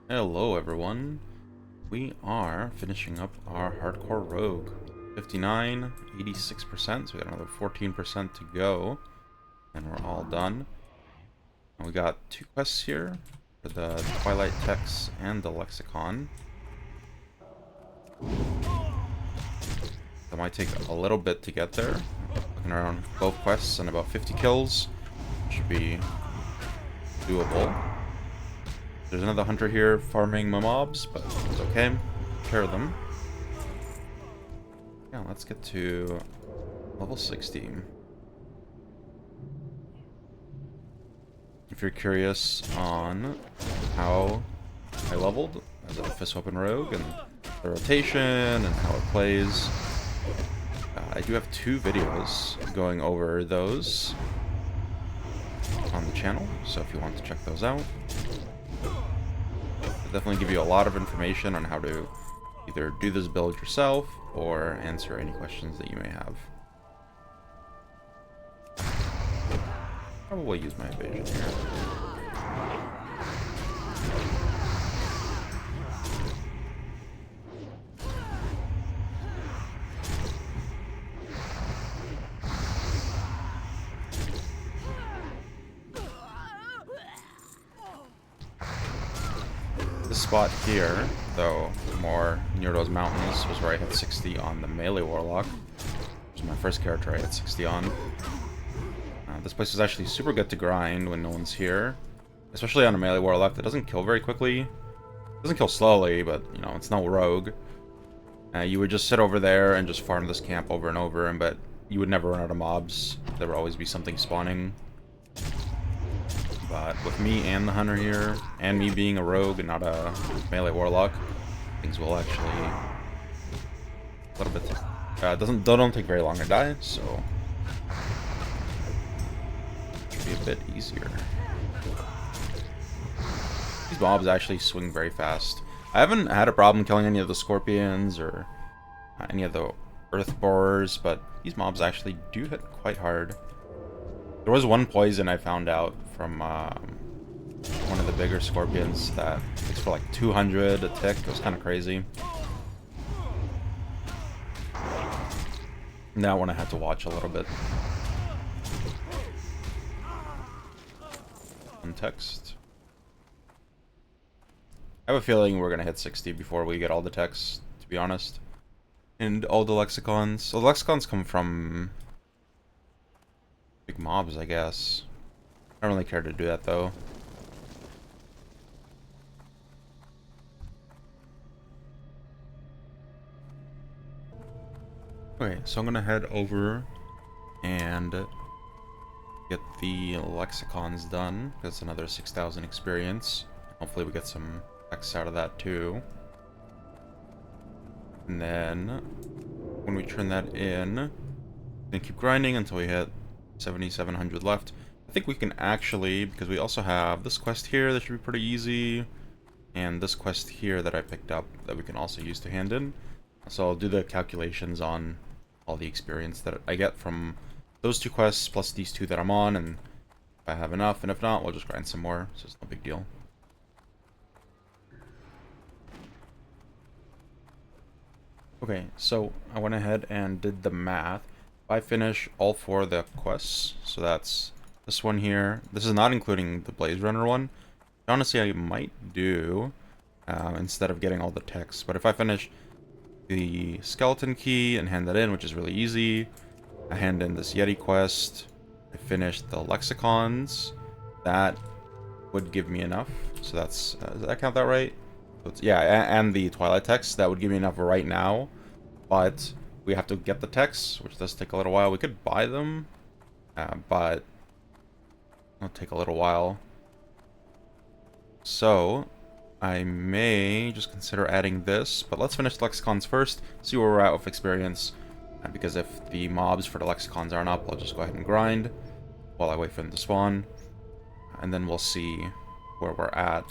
Hello everyone, we are finishing up our Hardcore Rogue. 59, 86%, so we got another 14% to go, and we're all done. And we got two quests here, for the Twilight Text and the Lexicon. That might take a little bit to get there. Looking around both quests and about 50 kills, should be doable. There's another hunter here farming my mobs, but it's okay. Care of them. Yeah, let's get to level 60. If you're curious on how I leveled as a Fist Weapon Rogue and the rotation and how it plays, I do have two videos going over those on the channel, so if you want to check those out. I'll definitely give you a lot of information on how to either do this build yourself or answer any questions that you may have. Probably use my evasion here. This spot here, though, more near those mountains, was where I hit 60 on the melee warlock. Which was my first character I hit 60 on. This place is actually super good to grind when no one's here. Especially on a melee warlock that doesn't kill very quickly. It doesn't kill slowly, but, you know, it's no rogue. You would just sit over there and just farm this camp over and over, but you would never run out of mobs. There would always be something spawning. But with me and the hunter here, and me being a rogue and not a melee warlock, things will actually a little bit don't take very long to die, so should be a bit easier. These mobs actually swing very fast. I haven't had a problem killing any of the scorpions or any of the earth borers, but these mobs actually do hit quite hard. There was one poison I found out from one of the bigger scorpions that hits for like 200 a tick. It was kind of crazy. That one I had to watch a little bit. Text. I have a feeling we're gonna hit 60 before we get all the texts, to be honest. And all the lexicons. So the lexicons come from big mobs, I guess. I don't really care to do that, though. Okay, so I'm gonna head over and get the lexicons done. That's another 6,000 experience. Hopefully we get some X out of that, too. And then, when we turn that in, we're gonna keep grinding until we hit 7,700 left. I think we can actually, because we also have this quest here that should be pretty easy, and this quest here that I picked up that we can also use to hand in. So I'll do the calculations on all the experience that I get from those two quests plus these two that I'm on, and if I have enough, and if not, we'll just grind some more, so it's no big deal. Okay, so I went ahead and did the math. If I finish all four of the quests, so that's this one here. This is not including the Blaze Runner one. Honestly, I might do instead of getting all the text. But if I finish the skeleton key and hand that in, which is really easy, I hand in this Yeti quest, I finish the lexicons, that would give me enough. So that's, does that count that right? So it's, yeah, and the Twilight text, that would give me enough right now. But we have to get the texts, which does take a little while. We could buy them, but it'll take a little while. So I may just consider adding this, but let's finish the lexicons first, see where we're at with experience. Because if the mobs for the lexicons aren't up, I'll just go ahead and grind while I wait for them to spawn, and then we'll see where we're at.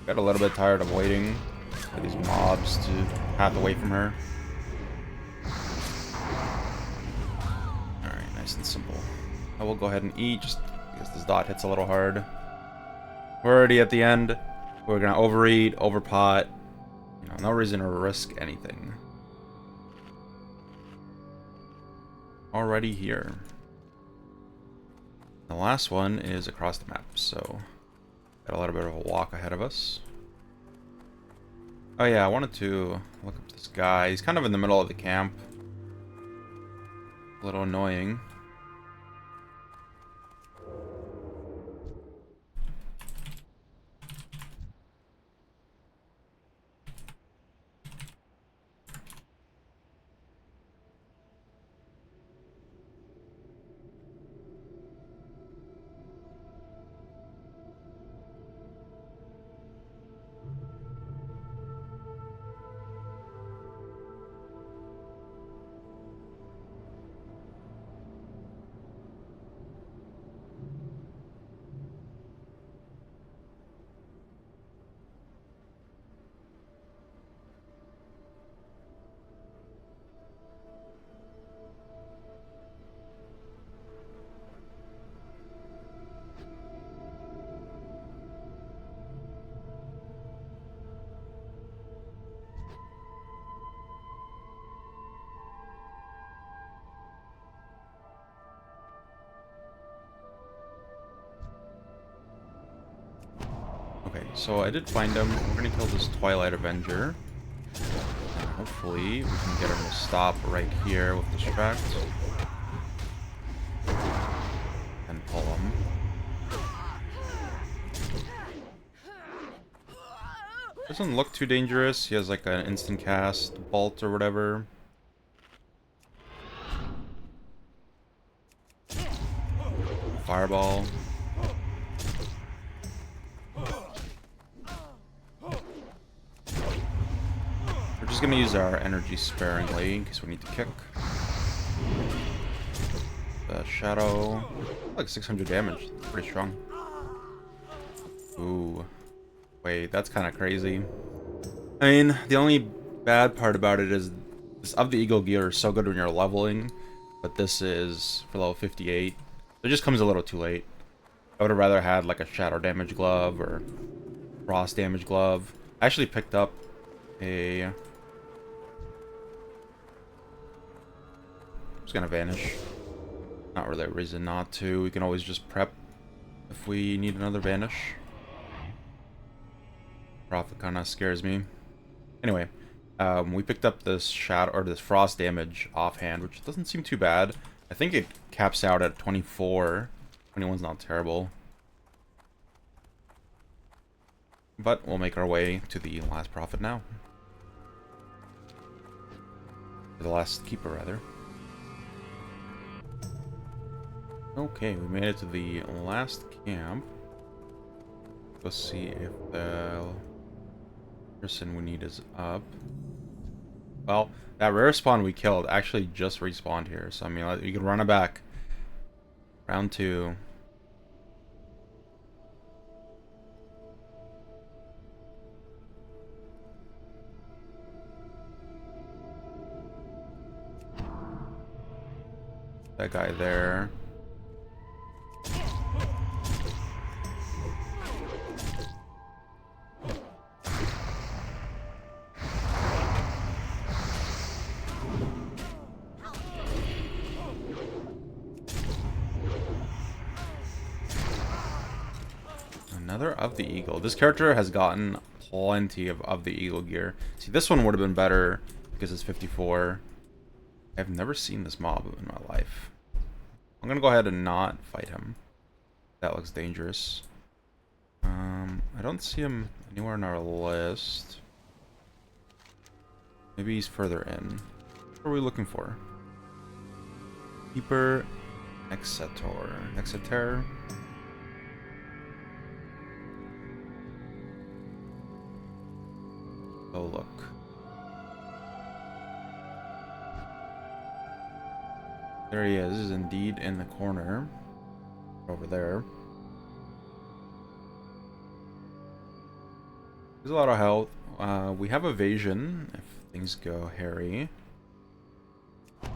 Got a little bit tired of waiting for these mobs to have to wait from her. Alright, nice and simple. I will go ahead and eat just because this dot hits a little hard. We're already at the end. We're gonna overeat, overpot. You know, no reason to risk anything. Already here. The last one is across the map, so got a little bit of a walk ahead of us. Oh yeah, I wanted to look up this guy. He's kind of in the middle of the camp. A little annoying. Okay, so I did find him. We're gonna kill this Twilight Avenger. And hopefully we can get him to stop right here with Distract. And pull him. Doesn't look too dangerous. He has like an instant cast, bolt or whatever. Fireball. We're just gonna use our energy sparingly in case we need to kick. The shadow, like 600 damage, pretty strong. Ooh, wait, that's kind of crazy. I mean, the only bad part about it is this Of the Eagle gear is so good when you're leveling, but this is for level 58. It just comes a little too late. I would have rather had like a shadow damage glove or frost damage glove. I actually picked up a... It's gonna vanish. Not really a reason not to. We can always just prep if we need another vanish. Prophet kind of scares me. Anyway, we picked up this shadow or this frost damage offhand, which doesn't seem too bad. I think it caps out at 24. 21's not terrible. But we'll make our way to the last prophet now. The last keeper, rather. Okay, we made it to the last camp. Let's see if the person we need is up. Well, that rare spawn we killed actually just respawned here, so I mean, you can run it back. Round 2. That guy there. Another Of the Eagle. This character has gotten plenty of the Eagle gear. See, this one would have been better because it's 54. I've never seen this mob in my life. I'm gonna go ahead and not fight him. That looks dangerous. I don't see him anywhere in our list. Maybe he's further in. What are we looking for? Keeper Exetor. Exeter. Oh, look. There he is. He's indeed in the corner. Over there. There's a lot of health. We have evasion if things go hairy. I'm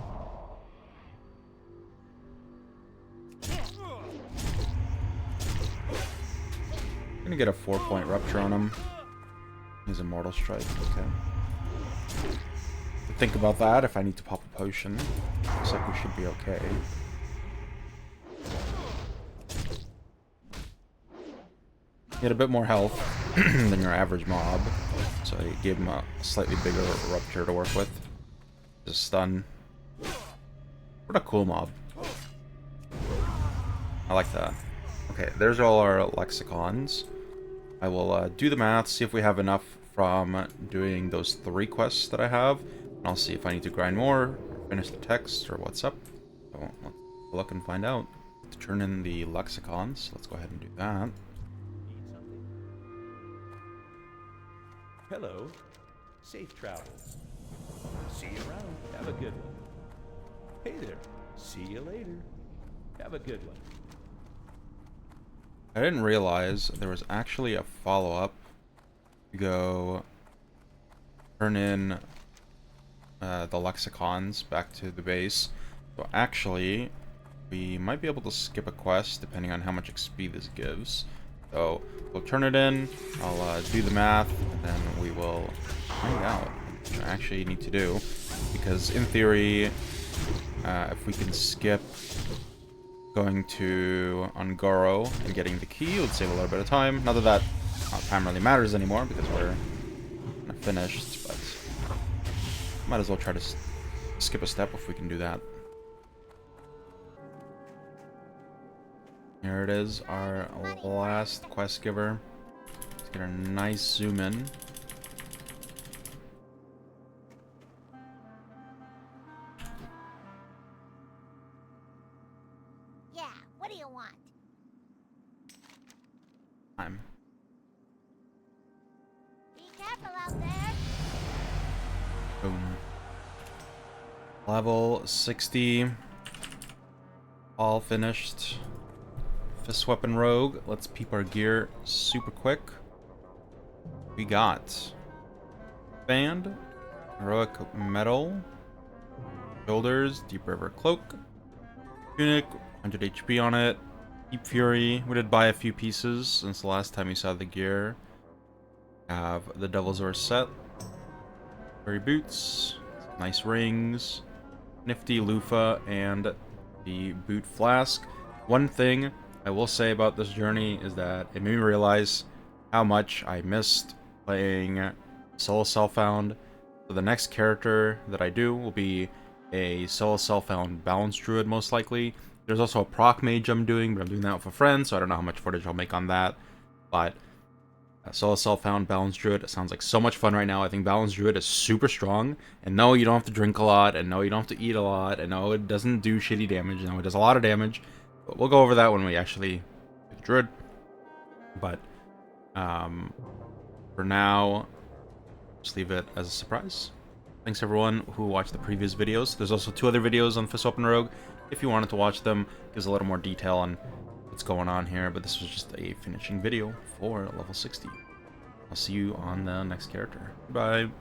gonna get a 4-point rupture on him. He's Immortal Strike, okay. Think about that if I need to pop a potion. Looks like we should be okay. Get a bit more health than your average mob, so I gave him a slightly bigger rupture to work with. Just stun. What a cool mob. I like that. Okay, there's all our lexicons. I will do the math, see if we have enough from doing those 3 quests that I have, and I'll see if I need to grind more, or finish the text, or what's up. So let's look and find out. To turn in the lexicons, let's go ahead and do that. Hello. Safe travels. See you around. Have a good one. Hey there. See you later. Have a good one. I didn't realize there was actually a follow-up. You go turn in the lexicons back to the base. So actually, we might be able to skip a quest depending on how much XP this gives. So we'll turn it in, I'll do the math, and then we will find out what I actually need to do. Because in theory, if we can skip going to Ungoro and getting the key, it would save a little bit of time. Not that time really matters anymore because we're finished, but might as well try to skip a step if we can do that. Here it is, our last quest giver. Let's get a nice zoom in. Yeah, what do you want? Time. Be careful out there. Boom. Level 60. All finished. Fist Weapon Rogue. Let's peep our gear super quick. We got Band, Heroic Metal, Shoulders, Deep River Cloak, Tunic, 100 HP on it, Deep Fury. We did buy a few pieces since the last time you saw the gear. Have the Devil's Oar set, Furry Boots, nice rings, nifty loofah, and the boot flask. One thing I will say about this journey is that it made me realize how much I missed playing Solo Self-Found. So the next character that I do will be a Solo Self-Found Balance Druid, most likely. There's also a Proc Mage I'm doing, but I'm doing that with a friend, so I don't know how much footage I'll make on that. But Solo Self-Found Balance Druid, it sounds like so much fun right now. I think Balance Druid is super strong. And no, you don't have to drink a lot, and no, you don't have to eat a lot, and no, it doesn't do shitty damage. No, it does a lot of damage. But we'll go over that when we actually do the Druid. But for now, just leave it as a surprise. Thanks everyone who watched the previous videos. There's also 2 other videos on Fist Weapon Rogue. If you wanted to watch them, gives a little more detail on what's going on here. But this was just a finishing video for level 60. I'll see you on the next character. Bye.